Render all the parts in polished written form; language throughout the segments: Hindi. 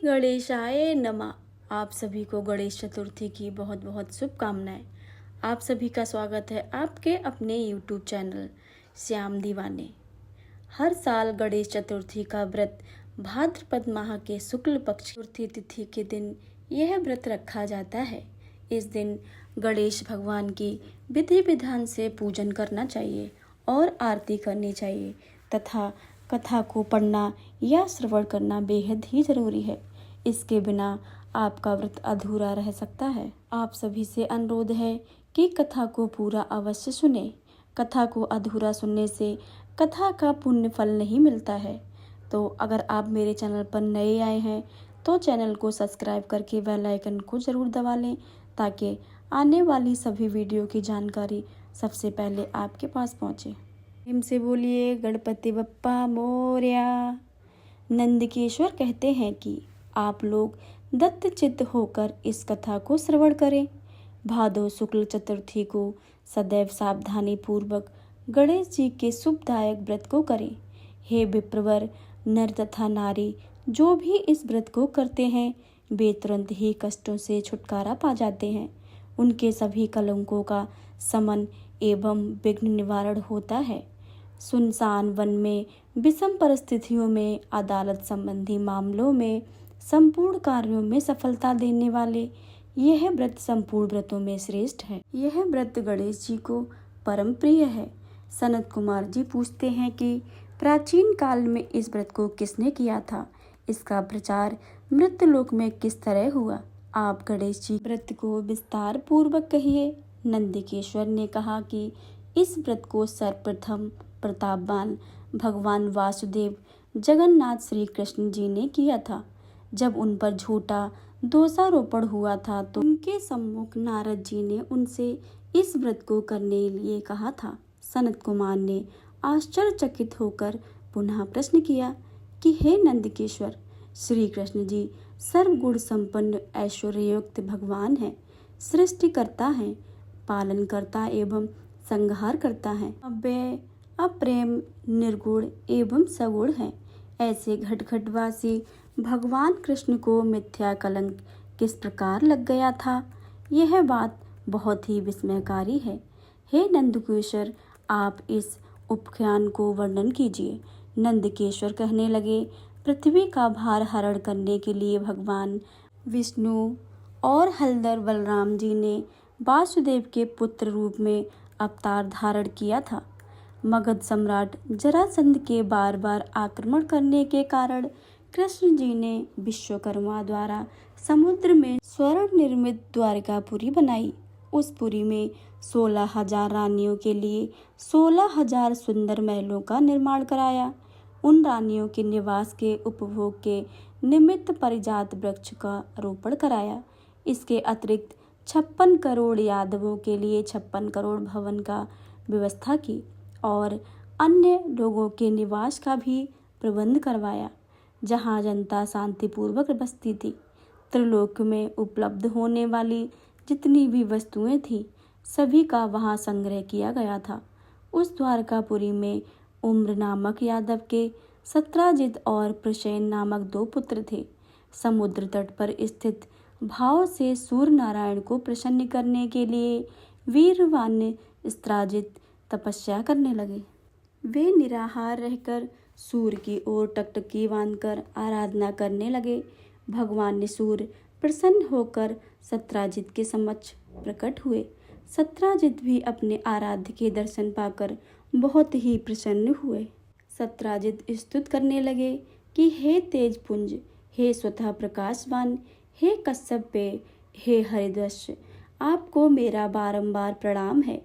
गणेशाय नमः। आप सभी को गणेश चतुर्थी की बहुत बहुत शुभकामनाएं। आप सभी का स्वागत है आपके अपने YouTube चैनल श्याम दीवाने। हर साल गणेश चतुर्थी का व्रत भाद्रपद माह के शुक्ल पक्ष चतुर्थी तिथि के दिन यह व्रत रखा जाता है। इस दिन गणेश भगवान की विधि विधान से पूजन करना चाहिए और आरती करनी चाहिए तथा कथा को पढ़ना या श्रवण करना बेहद ही जरूरी है। इसके बिना आपका व्रत अधूरा रह सकता है। आप सभी से अनुरोध है कि कथा को पूरा अवश्य सुने। कथा को अधूरा सुनने से कथा का पुण्य फल नहीं मिलता है। तो अगर आप मेरे चैनल पर नए आए हैं तो चैनल को सब्सक्राइब करके बेल आइकन को ज़रूर दबा लें ताकि आने वाली सभी वीडियो की जानकारी सबसे पहले आपके पास पहुंचे। प्रेम से बोलिए गणपति बप्पा मोरया। नंदकेश्वर कहते हैं कि आप लोग दत्तचित्त होकर इस कथा को श्रवण करें। भादो शुक्ल चतुर्थी को सदैव सावधानी पूर्वक गणेश जी के शुभदायक व्रत को करें। हे विप्रवर, नर तथा नारी जो भी इस व्रत को करते हैं वे तुरंत ही कष्टों से छुटकारा पा जाते हैं। उनके सभी कलंकों का शमन एवं विघ्न निवारण होता है। सुनसान वन में, विषम परिस्थितियों में, अदालत संबंधी मामलों में, संपूर्ण कार्यों में सफलता देने वाले यह व्रत संपूर्ण व्रतों में श्रेष्ठ है। यह व्रत गणेश जी को परम प्रिय है। सनत कुमार जी पूछते हैं कि प्राचीन काल में इस व्रत को किसने किया था? इसका प्रचार मृत्यलोक में किस तरह हुआ? आप गणेश जी व्रत को विस्तार पूर्वक कहिए। नंदकेश्वर ने कहा कि इस व्रत को सर्वप्रथम प्रतापवान भगवान वासुदेव जगन्नाथ श्री कृष्ण जी ने किया था। जब उन पर झूठा दोषारोपण हुआ था तो उनके सम्मुख नारद जी ने उनसे इस व्रत को करने लिए कहा था। सनत कुमार ने आश्चर्यचकित होकर पुनः प्रश्न किया कि हे नंदकेश्वर, श्री कृष्ण जी सर्वगुण संपन्न ऐश्वर्ययुक्त भगवान है, सृष्टिकर्ता है, पालन करता एवं संहार करता है, अव्यय अप्रेम निर्गुण एवं सगुण है। ऐसे घटघटवासी भगवान कृष्ण को मिथ्या कलंक किस प्रकार लग गया था? यह बात बहुत ही विस्मयकारी है। हे नंदकेश्वर, आप इस उपख्यान को वर्णन कीजिए। नंदकेश्वर कहने लगे, पृथ्वी का भार हरण करने के लिए भगवान विष्णु और हलधर बलराम जी ने वासुदेव के पुत्र रूप में अवतार धारण किया था। मगध सम्राट जरासंध के बार बार आक्रमण करने के कारण कृष्ण जी ने विश्वकर्मा द्वारा समुद्र में स्वर्ण निर्मित द्वारिकापुरी बनाई। उस पुरी में 16,000 रानियों के लिए 16,000 सुंदर महलों का निर्माण कराया। उन रानियों के निवास के उपभोग के निमित्त परिजात वृक्ष का रोपण कराया। इसके अतिरिक्त 56 करोड़ यादवों के लिए 56 करोड़ भवन का व्यवस्था की और अन्य लोगों के निवास का भी प्रबंध करवाया, जहां जनता शांतिपूर्वक बसती थी। त्रिलोक में उपलब्ध होने वाली जितनी भी वस्तुएं थी सभी का वहां संग्रह किया गया था। उस द्वारकापुरी में उम्र नामक यादव के सत्राजित और प्रसेन नामक 2 पुत्र थे। समुद्र तट पर स्थित भाव से सूर्य नारायण को प्रसन्न करने के लिए वीरवान सत्राजित तपस्या करने लगे। वे निराहार रहकर सूर्य की ओर टकटकी बांधकर आराधना करने लगे। भगवान ने सूर्य प्रसन्न होकर सत्राजित के समक्ष प्रकट हुए। सत्राजित भी अपने आराध्य के दर्शन पाकर बहुत ही प्रसन्न हुए। सत्राजित स्तुति करने लगे कि हे तेजपुंज, हे स्वतः प्रकाशवान, हे कश्यप, हे हरिदर्श, आपको मेरा बारंबार प्रणाम है।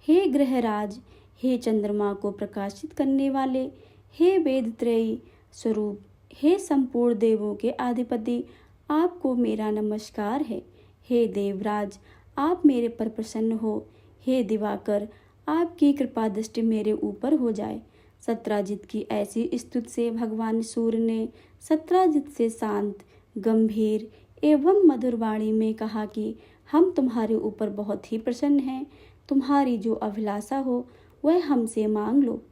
हे ग्रहराज, हे चंद्रमा को प्रकाशित करने वाले, हे वेदत्रयी स्वरूप, हे संपूर्ण देवों के अधिपति, आपको मेरा नमस्कार है। हे देवराज, आप मेरे पर प्रसन्न हो। हे दिवाकर, आपकी कृपा दृष्टि मेरे ऊपर हो जाए। सत्राजित की ऐसी स्तुति से भगवान सूर्य ने सत्राजित से शांत, गंभीर एवं मधुर वाणी में कहा कि हम तुम्हारे ऊपर बहुत ही प्रसन्न हैं। तुम्हारी जो अभिलाषा हो वह हमसे मांग लो।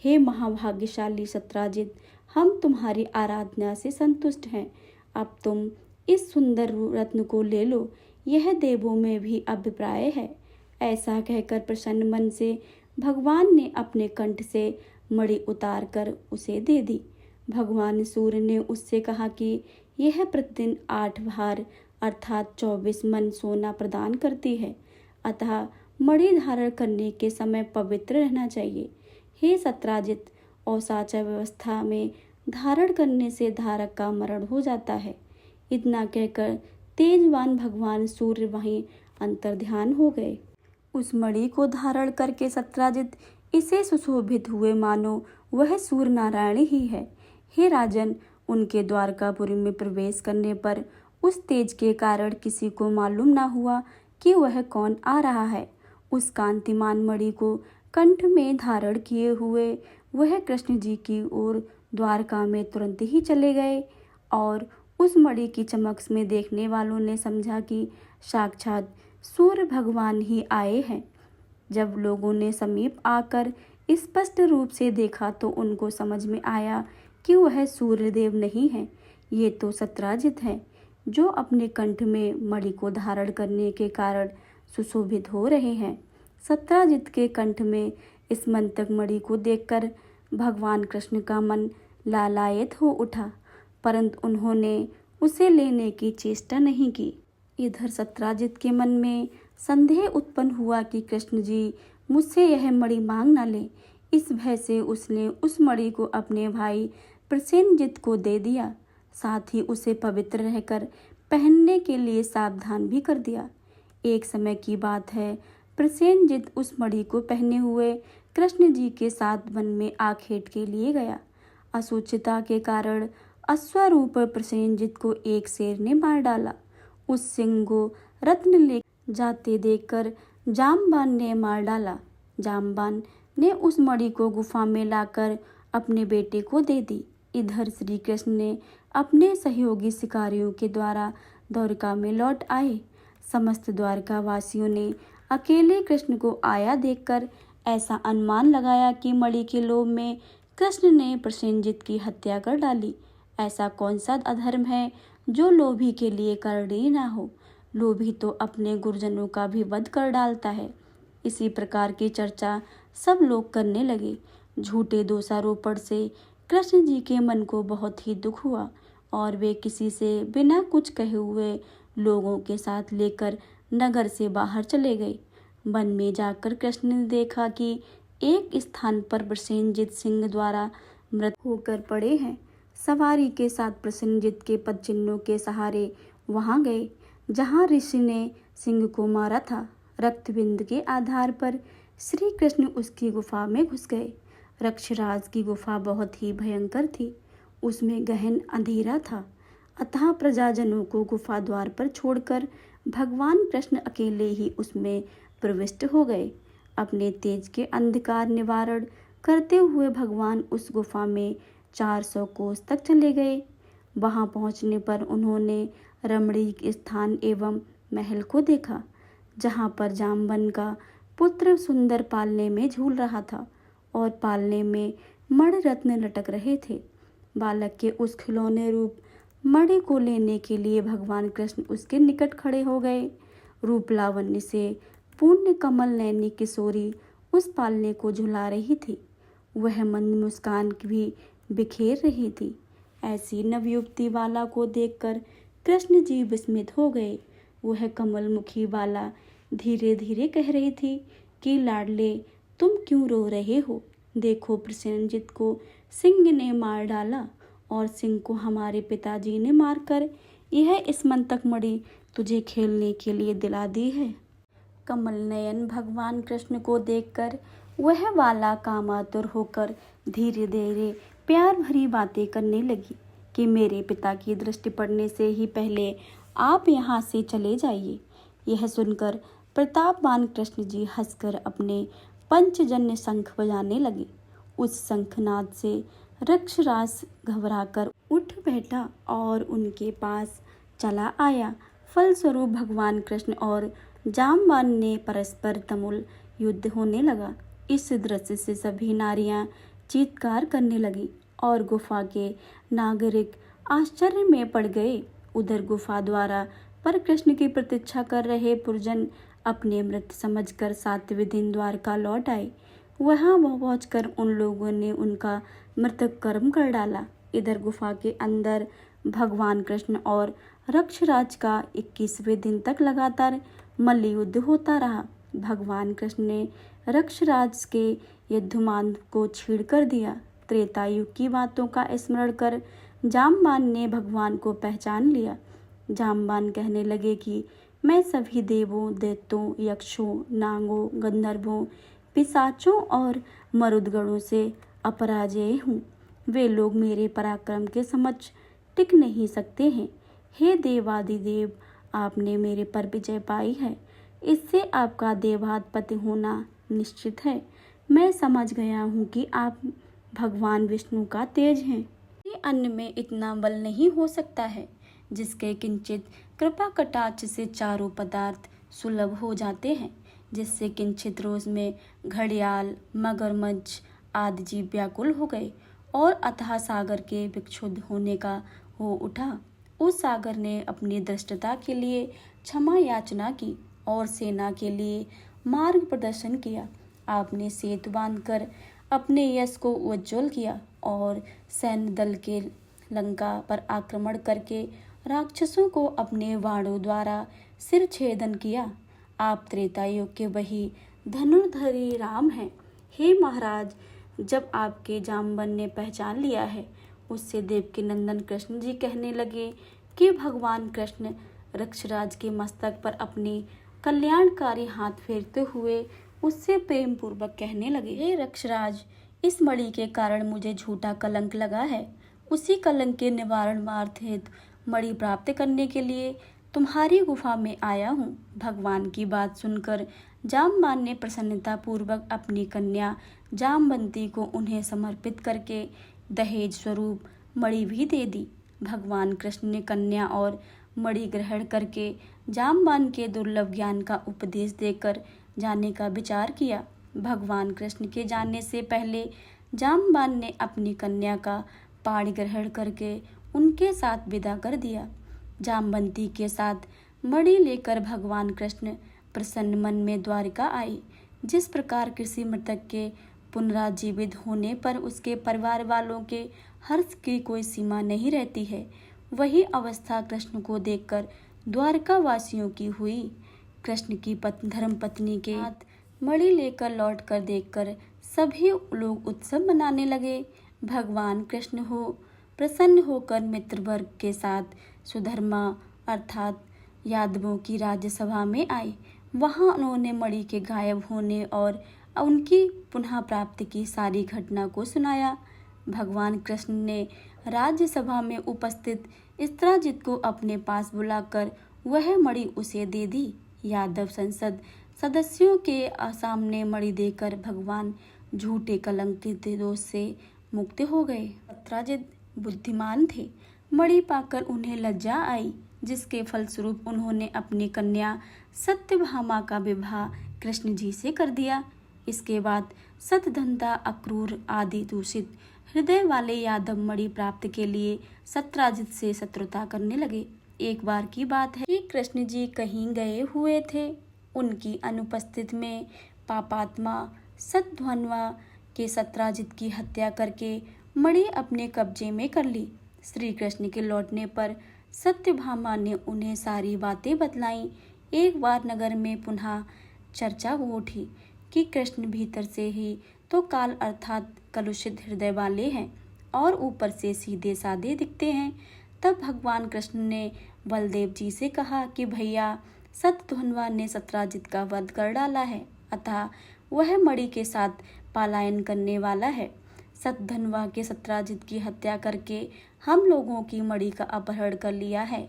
हे महाभाग्यशाली सत्राजित, हम तुम्हारी आराधना से संतुष्ट हैं। अब तुम इस सुंदर रत्न को ले लो, यह देवों में भी अभिप्राय है। ऐसा कहकर प्रसन्न मन से भगवान ने अपने कंठ से मणि उतार कर उसे दे दी। भगवान सूर्य ने उससे कहा कि यह प्रतिदिन 8 भार अर्थात 24 मन सोना प्रदान करती है, अतः मणि धारण करने के समय पवित्र रहना चाहिए। हे सत्राजित, औसाचा व्यवस्था में धारण करने से धारक का मरण हो जाता है। इतना कहकर तेजवान भगवान सूर्य वहीं अंतर्ध्यान हो गए। उस मणि को धारण करके सत्राजित इसे सुशोभित हुए मानो वह सूर्य नारायण ही है। हे राजन, उनके द्वारकापुरी में प्रवेश करने पर उस तेज के कारण किसी को मालूम ना हुआ कि वह कौन आ रहा है। उस कांतिमान मणि को कंठ में धारण किए हुए वह कृष्ण जी की ओर द्वारका में तुरंत ही चले गए और उस मणि की चमक में देखने वालों ने समझा कि साक्षात सूर्य भगवान ही आए हैं। जब लोगों ने समीप आकर स्पष्ट रूप से देखा तो उनको समझ में आया कि वह सूर्यदेव नहीं है, ये तो सत्राजित है, जो अपने कंठ में मणि को धारण करने के कारण सुशोभित हो रहे हैं। सत्राजित के कंठ में इस मंतक मणि को देखकर भगवान कृष्ण का मन लालायित हो उठा, परंतु उन्होंने उसे लेने की चेष्टा नहीं की। इधर सत्राजित के मन में संदेह उत्पन्न हुआ कि कृष्ण जी मुझसे यह मणि मांग न ले। इस भय से उसने उस मणि को अपने भाई प्रसेनजित को दे दिया, साथ ही उसे पवित्र रहकर पहनने के लिए सावधान भी कर दिया। एक समय की बात है, प्रसेनजित उस मणि को पहने हुए कृष्ण जी के साथ वन में आखेट के लिए गया। असुचिता के कारण अश्वरूप प्रसेनजित को एक शेर ने मार डाला। उस सिंह को रत्न ले जाते देखकर जामबान ने मार डाला। जामबान ने उस मणि को गुफा में लाकर अपने बेटे को दे दी। इधर श्री कृष्ण ने अपने सहयोगी शिकारियों के द्वारा द्वारका में लौट आए। समस्त द्वारका वासियों ने अकेले कृष्ण को आया देखकर ऐसा अनुमान लगाया कि मणि के लोभ में कृष्ण ने प्रसेनजित की हत्या कर डाली। ऐसा कौन सा अधर्म है जो लोभी के लिए करनी ना हो। लोभी तो अपने गुरुजनों का भी वध कर डालता है। इसी प्रकार की चर्चा सब लोग करने लगे। झूठे दोषारोपण से कृष्ण जी के मन को बहुत ही दुख हुआ और वे किसी से बिना कुछ कहे हुए लोगों के साथ लेकर नगर से बाहर चले गए। वन में जाकर कृष्ण ने देखा कि एक स्थान पर प्रसेनजित सिंह द्वारा मृत होकर पड़े हैं। सवारी के साथ प्रसेनजित के पदचिन्हों के सहारे वहां गए जहां ऋषि ने सिंह को मारा था। रक्तबिंद के आधार पर श्री कृष्ण उसकी गुफा में घुस गए। रक्षराज की गुफा बहुत ही भयंकर थी। उसमें गहन अंधेरा था, अतः प्रजाजनों को गुफा द्वार पर छोड़कर भगवान कृष्ण अकेले ही उसमें प्रविष्ट हो गए। अपने तेज के अंधकार निवारण करते हुए भगवान उस गुफा में 400 कोस तक चले गए। वहां पहुंचने पर उन्होंने रमणीक स्थान एवं महल को देखा, जहां पर जाम्बन का पुत्र सुंदर पालने में झूल रहा था और पालने में मणि रत्न लटक रहे थे। बालक के उस खिलौने रूप मणि को लेने के लिए भगवान कृष्ण उसके निकट खड़े हो गए। रूप लावण्य से पूर्ण कमल नैनी किशोरी उस पालने को झुला रही थी। वह मंद मुस्कान भी बिखेर रही थी। ऐसी नवयुवती बाला को देखकर कृष्ण जी विस्मित हो गए। वह कमल मुखी बाला धीरे धीरे कह रही थी कि लाडले, तुम क्यों रो रहे हो? देखो, प्रसेनजित को सिंह ने मार डाला और सिंह को हमारे पिताजी ने मारकर यह स्मंतक मणि तुझे खेलने के लिए दिला दी है। कमल नयन भगवान कृष्ण को देखकर वह बाला कामातुर होकर धीरे धीरे प्यार भरी बातें करने लगी कि मेरे पिता की दृष्टि पड़ने से ही पहले आप यहाँ से चले जाइए। यह सुनकर प्रतापवान कृष्ण जी हंसकर अपने पंचजन्य शंख बजाने लगे। उस शंखनाद से रक्षराज घबराकर उठ बैठा और उनके पास चला आया। फलस्वरूप भगवान कृष्ण और जाम्बान ने परस्पर तुमुल युद्ध होने लगा। इस दृश्य से सभी नारियां चीत्कार करने लगी और गुफा के नागरिक आश्चर्य में पड़ गए। उधर गुफा द्वारा पर कृष्ण की प्रतीक्षा कर रहे पुरजन अपने मृत समझकर 7वें दिन द्वारका लौट आए। वहां पहुंचकर उन लोगों ने उनका मृतक कर्म कर डाला। इधर गुफा के अंदर भगवान कृष्ण और रक्षराज का 21वें दिन तक लगातार मल्लयुद्ध होता रहा। भगवान कृष्ण ने रक्षराज के युद्धमान को छीड़ कर दिया। त्रेता युग की बातों का स्मरण कर जामवान ने भगवान को पहचान लिया। जामवान कहने लगे कि मैं सभी देवों, दैत्यों, यक्षों, नागों, गंधर्वों, पिशाचों और मरुदगणों से अपराजेय हूँ। वे लोग मेरे पराक्रम के समक्ष टिक नहीं सकते हैं। हे देवादिदेव, आपने मेरे पर विजय पाई है, इससे आपका देवाधिपति होना निश्चित है। मैं समझ गया हूँ कि आप भगवान विष्णु का तेज हैं। ये अन्न में इतना बल नहीं हो सकता है जिसके किंचित कृपा कटाक्ष से चारों पदार्थ सुलभ हो जाते हैं, जिससे किंचित रोज में घड़ियाल, मगरमच्छ आदि जीव व्याकुल हो गए और अथाह सागर के विक्षुब्ध होने का हो उठा। उस सागर ने अपनी दृष्टता के लिए क्षमा याचना की और सेना के लिए मार्ग प्रदर्शन किया। आपने सेतु बांधकर अपने यश को उज्ज्वल किया और सैन्य दल के लंका पर आक्रमण करके राक्षसों को अपने बाणों द्वारा सिर छेदन किया। आप त्रेता युग के वही धनुर्धरी राम हैं। हे महाराज, जब आपके जामवन ने पहचान लिया है, उससे देवकी नंदन कृष्ण जी कहने लगे कि भगवान कृष्ण रक्षराज के मस्तक पर अपनी कल्याणकारी हाथ फेरते हुए उससे प्रेम पूर्वक कहने लगे, हे रक्षराज, इस मणि के कारण मुझे झूठा कलंक लगा है। उसी कलंक के निवारणार्थ हेतु मणि प्राप्त करने के लिए तुम्हारी गुफा में आया हूँ। भगवान की बात सुनकर जामवान ने प्रसन्नता पूर्वक अपनी कन्या जामवंती को उन्हें समर्पित करके दहेज स्वरूप मणि भी दे दी। भगवान कृष्ण ने कन्या और मणि ग्रहण करके जामवान के दुर्लभ ज्ञान का उपदेश देकर जाने का विचार किया। भगवान कृष्ण के जाने से पहले जामवान ने अपनी कन्या का पाणी ग्रहण करके उनके साथ विदा कर दिया। जामवंती के साथ मणि लेकर भगवान कृष्ण प्रसन्न मन में द्वारिका आए। जिस प्रकार किसी मृतक के पुनराजीवित होने पर उसके परिवार वालों के हर्ष की कोई सीमा नहीं रहती है, वही अवस्था कृष्ण को देखकर द्वारका वासियों की हुई। कृष्ण की धर्म पत्नी के हाथ मणि लेकर लौट कर देखकर सभी लोग उत्सव मनाने लगे। भगवान कृष्ण प्रसन्न होकर मित्र वर्ग के साथ सुधर्मा अर्थात यादवों की राज्यसभा में आए। वहां उन्होंने मणि के गायब होने और उनकी पुनः प्राप्ति की सारी घटना को सुनाया। भगवान कृष्ण ने राज्यसभा में उपस्थित इंद्रजित को अपने पास बुलाकर वह मणि उसे दे दी। यादव संसद सदस्यों के सामने मणि देकर भगवान झूठे कलंक के दोष से मुक्त हो गए। इंद्रजित बुद्धिमान थे। मणि पाकर उन्हें लज्जा आई, जिसके फलस्वरूप उन्होंने अपनी कन्या सत्यभामा का विवाह कृष्ण जी से कर दिया। इसके बाद सतधनता, अक्रूर आदि दूषित हृदय वाले यादव मणि प्राप्त के लिए सत्राजित से शत्रुता करने लगे। एक बार की बात है कि कृष्ण जी कहीं गए हुए थे। उनकी अनुपस्थिति में पापात्मा सतधन्वा के सत्राजित की हत्या करके मणि अपने कब्जे में कर ली। श्री कृष्ण के लौटने पर सत्यभामा ने उन्हें सारी बातें बतलाईं। एक बार नगर में पुनः चर्चा हो उठी कि कृष्ण भीतर से ही तो काल अर्थात कलुषित हृदय वाले हैं और ऊपर से सीधे साधे दिखते हैं। तब भगवान कृष्ण ने बलदेव जी से कहा कि भैया, सतधन्वा ने सत्राजित का वध कर डाला है, अतः वह मणि के साथ पलायन करने वाला है। सतधन्वा के सत्राजित की हत्या करके हम लोगों की मणि का अपहरण कर लिया है।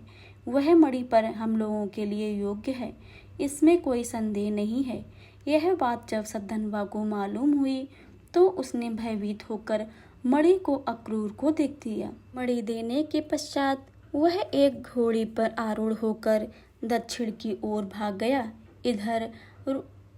वह मणि पर हम लोगों के लिए योग्य है, इसमें कोई संदेह नहीं है। यह बात जब सतधन्वा को मालूम हुई तो उसने भयभीत होकर मणि को अक्रूर को दे दिया। मणि देने के पश्चात वह एक घोड़ी पर आरूढ़ होकर दक्षिण की ओर भाग गया। इधर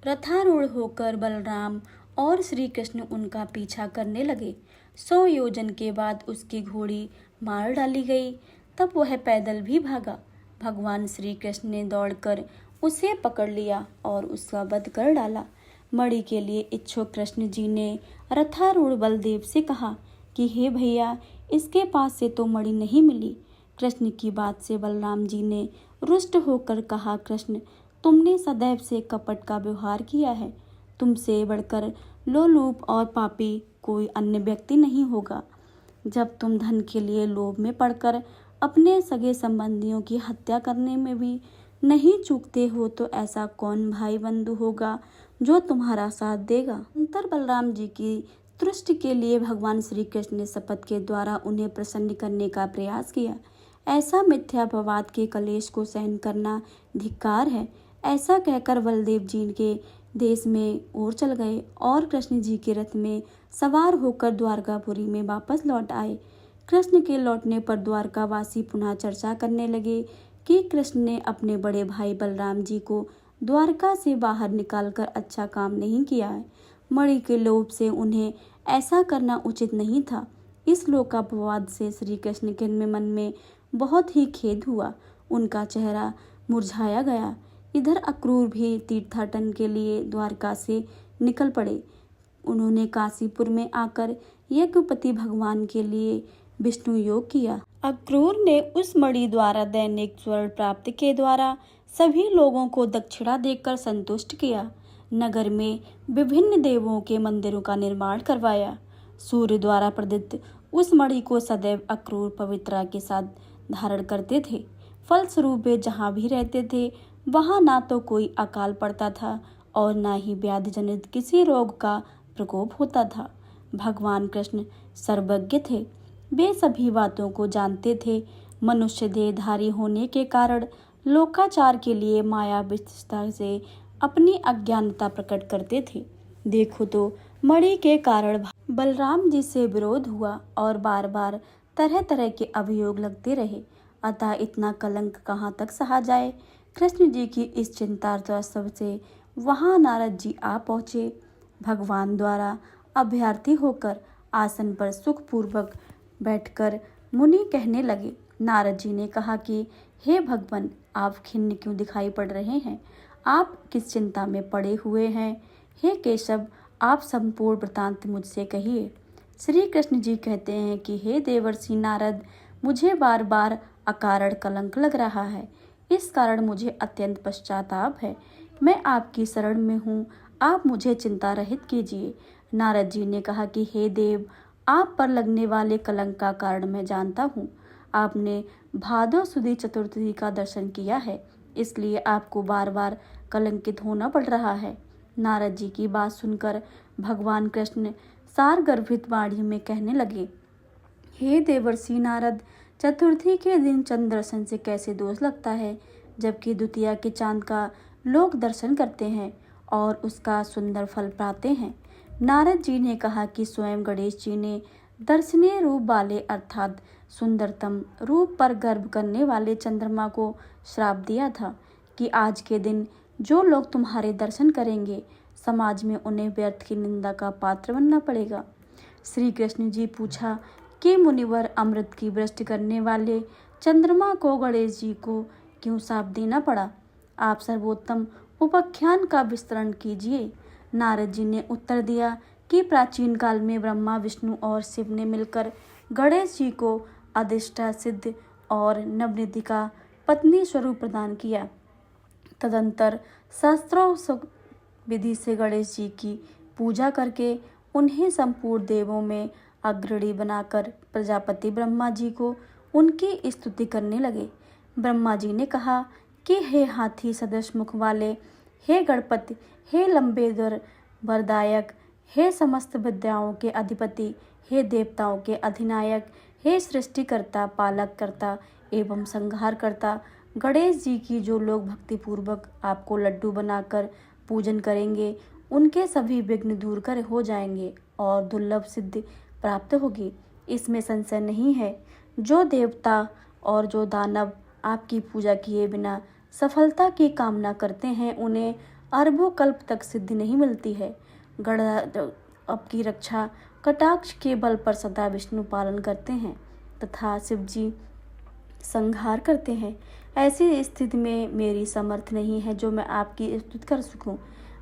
रथारूढ़ होकर बलराम और श्री कृष्ण उनका पीछा करने लगे। 100 योजन के बाद उसकी घोड़ी मार डाली गई। तब वह पैदल भी भागा। भगवान श्री कृष्ण ने दौड़कर उसे पकड़ लिया और उसका वध कर डाला। मणि के लिए इच्छुक कृष्ण जी ने रथारूढ़ बलदेव से कहा कि हे भैया, इसके पास से तो मणि नहीं मिली। कृष्ण की बात से बलराम जी ने रुष्ट होकर कहा, कृष्ण, तुमने सदैव से कपट का व्यवहार किया है। तुमसे बढ़कर लोलूप और पापी कोई अन्य व्यक्ति नहीं होगा। जब तुम धन के लिए लोभ में पड़कर अपने सगे संबंधियों की हत्या करने में भी नहीं चूकते हो, तो ऐसा कौन भाई बंधु होगा जो तुम्हारा साथ देगा। अंतर बलराम जी की तुष्टि के लिए भगवान श्री कृष्ण ने शपथ के द्वारा उन्हें प्रसन्न करने का प्रयास किया। ऐसा मिथ्यापवाद के कलेश को सहन करना धिक्कार है। ऐसा कहकर बलदेव जी के देश में ओर चल गए और कृष्ण जी के रथ में सवार होकर द्वारकापुरी में वापस लौट आए। कृष्ण के लौटने पर द्वारकावासी पुनः चर्चा करने लगे कि कृष्ण ने अपने बड़े भाई बलराम जी को द्वारका से बाहर निकालकर अच्छा काम नहीं किया है। मणि के लोभ से उन्हें ऐसा करना उचित नहीं था। इस लोकापवाद से श्री कृष्ण के मन में बहुत ही खेद हुआ। उनका चेहरा मुरझाया गया। इधर अक्रूर भी तीर्थाटन के लिए द्वारका से निकल पड़े। उन्होंने काशीपुर में आकर यज्ञपति भगवान के लिए विष्णु योग किया। अक्रूर ने उस मणि द्वारा दैनिक स्वर्ण प्राप्ति के द्वारा सभी लोगों को दक्षिणा देकर संतुष्ट किया। नगर में विभिन्न देवों के मंदिरों का निर्माण करवाया। सूर्य द्वारा प्रदत्त उस मणि को सदैव अक्रूर पवित्रता के साथ धारण करते थे। फलस्वरूप वे जहाँ भी रहते थे वहाँ ना तो कोई अकाल पड़ता था और ना ही व्याधि जनित किसी रोग का प्रकोप होता था। भगवान कृष्ण सर्वज्ञ थे। वे सभी बातों को जानते थे। मनुष्य देहधारी होने के कारण लोकाचार के लिए माया विशेषता से अपनी अज्ञानता प्रकट करते थे। देखो तो मणि के कारण बलराम जी से विरोध हुआ और बार बार तरह तरह के अभियोग लगते रहे। अतः इतना कलंक कहाँ तक सहा जाए। कृष्ण जी की इस चिंता से वहाँ नारद जी आ पहुँचे। भगवान द्वारा अभ्यर्थी होकर आसन पर सुखपूर्वक बैठकर मुनि कहने लगे। नारद जी ने कहा कि हे भगवान, आप खिन्न क्यों दिखाई पड़ रहे हैं? आप किस चिंता में पड़े हुए हैं? हे केशव, आप संपूर्ण वृतांत मुझसे कहिए। श्री कृष्ण जी कहते हैं कि हे देवर्षि नारद, मुझे बार बार अकारण कलंक लग रहा है। इस कारण मुझे अत्यंत पश्चाताप है। मैं आपकी शरण में हूँ, आप मुझे चिंता रहित कीजिए। नारद जी ने कहा कि हे देव, आप पर लगने वाले कलंक का कारण मैं जानता हूँ। आपने भादो सुदी चतुर्थी का दर्शन किया है, इसलिए आपको बार बार कलंकित होना पड़ रहा है। नारद जी की बात सुनकर भगवान कृष्ण सार गर्भित वाणी में कहने लगे, हे देवर्षि नारद, चतुर्थी के दिन चंद्र दर्शन से कैसे दोष लगता है, जबकि द्वितीया के चांद का लोग दर्शन करते हैं और उसका सुंदर फल पाते हैं। नारद जी ने कहा कि स्वयं गणेश जी ने दर्शनीय रूप वाले अर्थात सुंदरतम रूप पर गर्व करने वाले चंद्रमा को श्राप दिया था कि आज के दिन जो लोग तुम्हारे दर्शन करेंगे, समाज में उन्हें व्यर्थ की निंदा का पात्र बनना पड़ेगा। श्री कृष्ण जी पूछा कि मुनिवर, अमृत की वृष्टि करने वाले चंद्रमा को गणेश जी को क्यों शाप देना पड़ा? आप सर्वोत्तम उपाख्यान का विस्तरण कीजिए। नारद जी ने उत्तर दिया कि प्राचीन काल में ब्रह्मा, विष्णु और शिव ने मिलकर गणेश जी को अधिष्ठा सिद्ध और नवनिधि का पत्नी स्वरूप प्रदान किया। तदंतर शास्त्रों विधि से गणेश जी की पूजा करके उन्हें संपूर्ण देवों में अग्रणी बनाकर प्रजापति ब्रह्मा जी को उनकी स्तुति करने लगे। ब्रह्मा जी ने कहा कि हे हाथी सदृश मुख वाले, हे गणपति, हे लंबेदर वरदायक, हे समस्त विद्याओं के अधिपति, हे देवताओं के अधिनायक, हे सृष्टिकर्ता, पालक करता एवं संहार करता गणेश जी की जो लोग भक्तिपूर्वक आपको लड्डू बनाकर पूजन करेंगे, उनके सभी विघ्न दूर कर हो जाएंगे और दुर्लभ सिद्धि प्राप्त होगी। इसमें संशय नहीं है। जो देवता और जो दानव आपकी पूजा किए बिना सफलता की कामना करते हैं, उन्हें अरबों कल्प तक सिद्धि नहीं मिलती है। गण आपकी रक्षा कटाक्ष के बल पर सदा विष्णु पालन करते हैं तथा शिवजी संहार करते हैं। ऐसी स्थिति में मेरी समर्थ नहीं है जो मैं आपकी स्तुति कर सकूं।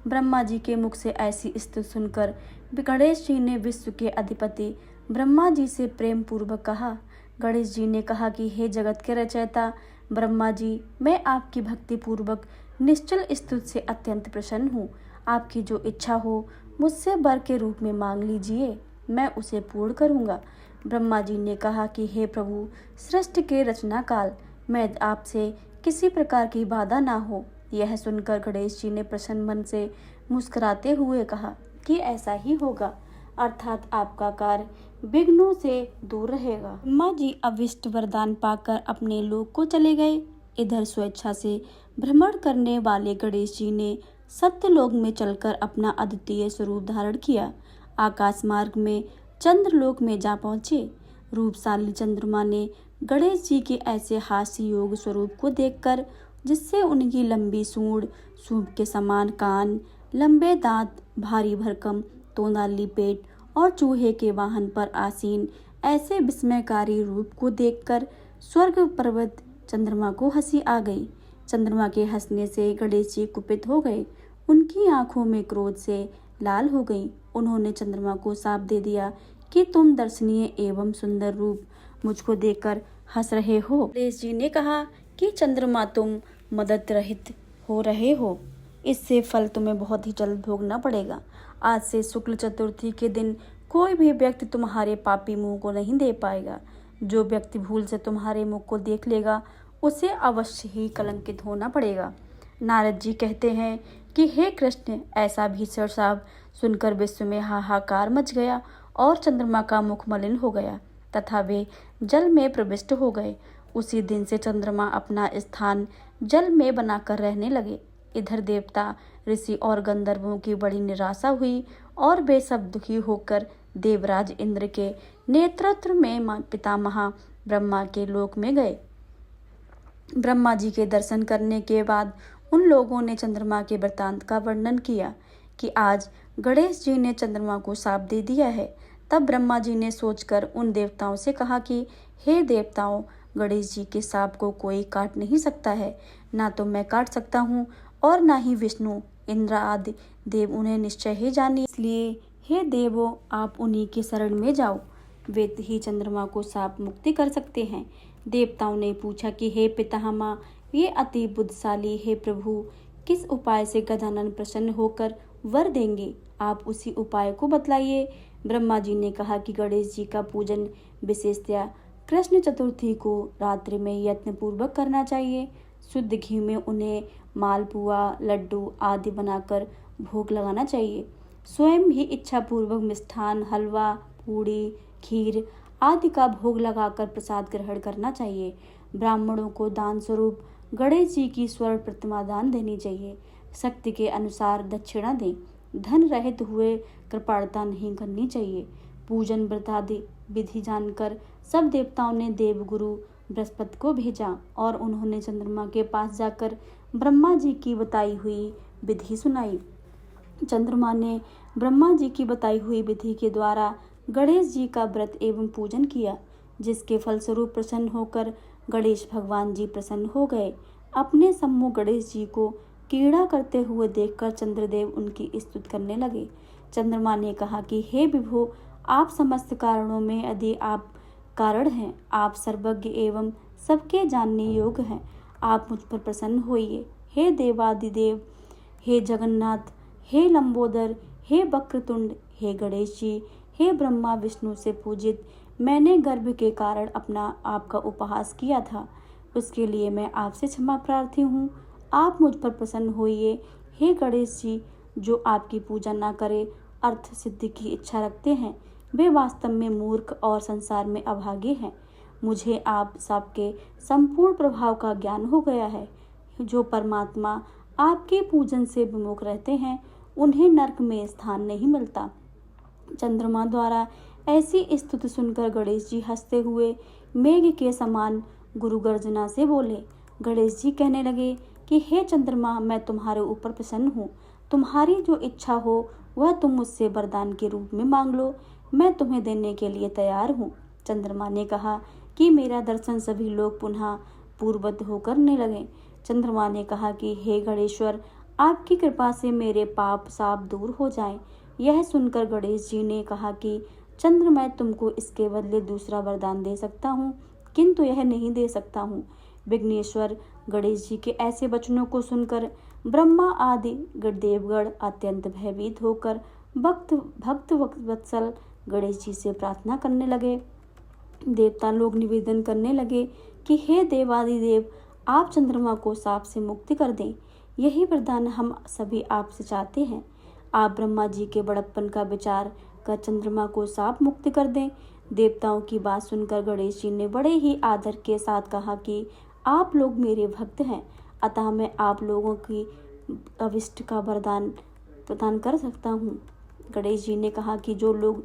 ब्रह्मा जी के मुख से ऐसी स्तुति सुनकर गणेश जी ने विश्व के अधिपति ब्रह्मा जी से प्रेम पूर्वक कहा। गणेश जी ने कहा कि हे जगत के रचयिता ब्रह्मा जी, मैं आपकी भक्ति पूर्वक निश्चल स्तुति से अत्यंत प्रसन्न हूँ। आपकी जो इच्छा हो मुझसे वर के रूप में मांग लीजिए, मैं उसे पूर्ण करूँगा। ब्रह्मा जी ने कहा कि हे प्रभु, सृष्टि के रचना काल मैं आपसे किसी प्रकार की बाधा ना हो। यह सुनकर गणेश जी ने प्रसन्न मन से मुस्कुराते हुए कहा कि ऐसा ही होगा, अर्थात आपका कार्य विघ्नों से दूर रहेगा। ब्रह्मा जी अविष्ट वरदान पाकर अपने लोक को चले गए। इधर स्वेच्छा से भ्रमण करने वाले गणेश जी ने सत्यलोक में चलकर अपना अद्वितीय स्वरूप धारण किया। आकाश मार्ग में चंद्रलोक में जा पहुंचे। रूपशाली चंद्रमा ने गणेश जी के ऐसे हास्य योग स्वरूप को देखकर, जिससे उनकी लंबी सूंड, सूंड के समान कान, लंबे दांत, भारी भरकम तोंदाली पेट और चूहे के वाहन पर आसीन ऐसे विस्मयकारी रूप को देखकर स्वर्ग पर्वत चंद्रमा को हंसी आ गई। चंद्रमा के हंसने से गणेश जी कुपित हो गए। उनकी आंखों में क्रोध से लाल हो गई। उन्होंने चंद्रमा को शाप दे दिया कि तुम दर्शनीय एवं सुंदर रूप मुझको देखकर हंस रहे हो। गणेश जी ने कहा कि चंद्रमा, तुम मदद रहित हो रहे हो, इससे फल तुम्हें बहुत ही जल्द भोगना पड़ेगा। आज से शुक्ल चतुर्थी के दिन कोई भी व्यक्ति तुम्हारे पापी मुंह को नहीं दे पाएगा। जो व्यक्ति भूल से तुम्हारे मुख को देख लेगा उसे अवश्य ही कलंकित होना पड़ेगा। नारद जी कहते हैं कि हे कृष्ण, ऐसा भीषण शाप सुनकर विश्व में हाहाकार मच गया और चंद्रमा का मुख मलिन हो गया तथा वे जल में प्रविष्ट हो गए। उसी दिन से चंद्रमा अपना स्थान जल में बनाकर रहने लगे। इधर देवता, ऋषि और गंधर्वों की बड़ी निराशा हुई और वे सब दुखी होकर देवराज इंद्र के नेतृत्व में पितामह ब्रह्मा के लोक में गए। ब्रह्मा जी के दर्शन करने के बाद उन लोगों ने चंद्रमा के वृत्तांत का वर्णन किया कि आज गणेश जी ने चंद्रमा को शाप दे दिया है। तब ब्रह्मा जी ने सोचकर उन देवताओं से कहा कि हे देवताओं, गणेश जी के शाप को कोई काट नहीं सकता है। ना तो मैं काट सकता हूँ और ना ही विष्णु, इंद्र आदि देव उन्हें निश्चय ही जानिए। इसलिए हे देवों, आप उन्हीं के शरण में जाओ, वे ही चंद्रमा को शाप मुक्ति कर सकते हैं। देवताओं ने पूछा कि हे पितामह, ये अति बुद्धिशाली हे प्रभु, किस उपाय से गजानन प्रसन्न होकर वर देंगे? आप उसी उपाय को बतलाइए। ब्रह्मा जी ने कहा कि गणेश जी का पूजन विशेषतया कृष्ण चतुर्थी को रात्रि में यत्न पूर्वक करना चाहिए। शुद्ध घी में उन्हें मालपुआ, लड्डू आदि बनाकर भोग लगाना चाहिए। स्वयं भी इच्छा पूर्वक मिष्ठान, हलवा, पूड़ी, खीर आदि का भोग लगाकर प्रसाद ग्रहण करना चाहिए। ब्राह्मणों को दान स्वरूप गणेश जी की स्वर्ण प्रतिमा दान देनी चाहिए। शक्ति के अनुसार दक्षिणा दें। धन रहित हुए कृपाणता नहीं करनी चाहिए। पूजन व्रत आदि विधि जानकर सब देवताओं ने देवगुरु बृहस्पति को भेजा और उन्होंने चंद्रमा के पास जाकर ब्रह्मा जी की बताई हुई विधि सुनाई। चंद्रमा ने ब्रह्मा जी की बताई हुई विधि के द्वारा गणेश जी का व्रत एवं पूजन किया, जिसके फलस्वरूप प्रसन्न होकर गणेश भगवान जी प्रसन्न हो गए। अपने सम्मुख गणेश जी को क्रीड़ा करते हुए देखकर चंद्रदेव उनकी स्तुति करने लगे। चंद्रमा ने कहा कि हे विभो, आप समस्त कारणों में यदि आप कारण हैं, आप सर्वज्ञ एवं सबके जानने योग्य हैं। आप मुझ पर प्रसन्न होइए। हे देवादिदेव, हे जगन्नाथ, हे लंबोदर, हे वक्रतुंड, हे गणेश जी, हे ब्रह्मा विष्णु से पूजित, मैंने गर्भ के कारण अपना आपका उपहास किया था, उसके लिए मैं आपसे क्षमा प्रार्थी हूँ। आप मुझ पर प्रसन्न होइए। हे गणेश जी, जो आपकी पूजा ना करे, अर्थ सिद्धि की इच्छा रखते हैं, वे वास्तव में मूर्ख और संसार में अभागे हैं। मुझे आप सबके संपूर्ण प्रभाव का ज्ञान हो गया है। जो परमात्मा आपके पूजन से विमुख रहते हैं, उन्हें नरक में स्थान नहीं मिलता। चंद्रमा द्वारा ऐसी स्तुति सुनकर गणेश जी हंसते हुए मेघ के समान गुरु गर्जना से बोले। गणेश जी कहने लगे कि हे चंद्रमा, मैं तुम्हारे ऊपर प्रसन्न हूँ। तुम्हारी जो इच्छा हो वह तुम मुझसे वरदान के रूप में मांग लो, मैं तुम्हें देने के लिए तैयार हूँ। चंद्रमा ने कहा कि मेरा दर्शन सभी लोग पुनः पूर्ववत होकर करने लगे। चंद्रमा ने कहा कि हे गणेश्वर, आपकी कृपा से मेरे पाप साप दूर हो जाएं। यह सुनकर गणेश जी ने कहा कि चंद्र, मैं तुमको इसके बदले दूसरा वरदान दे सकता हूँ, किंतु यह नहीं दे सकता हूँ। विघ्नेश्वर गणेश जी के ऐसे वचनों को सुनकर ब्रह्मा आदि देवगण अत्यंत भयभीत होकर भक्त वत्सल गणेश जी से प्रार्थना करने लगे। देवता लोग निवेदन करने लगे कि हे देवादिदेव, आप चंद्रमा को साप से मुक्ति कर दें। यही वरदान हम सभी आपसे चाहते हैं। आप ब्रह्मा जी के बड़प्पन का विचार कर चंद्रमा को साप मुक्त कर दें। देवताओं की बात सुनकर गणेश जी ने बड़े ही आदर के साथ कहा कि आप लोग मेरे भक्त हैं, अतः मैं आप लोगों की अभिष्ट का वरदान प्रदान कर सकता हूँ। गणेश जी ने कहा कि जो लोग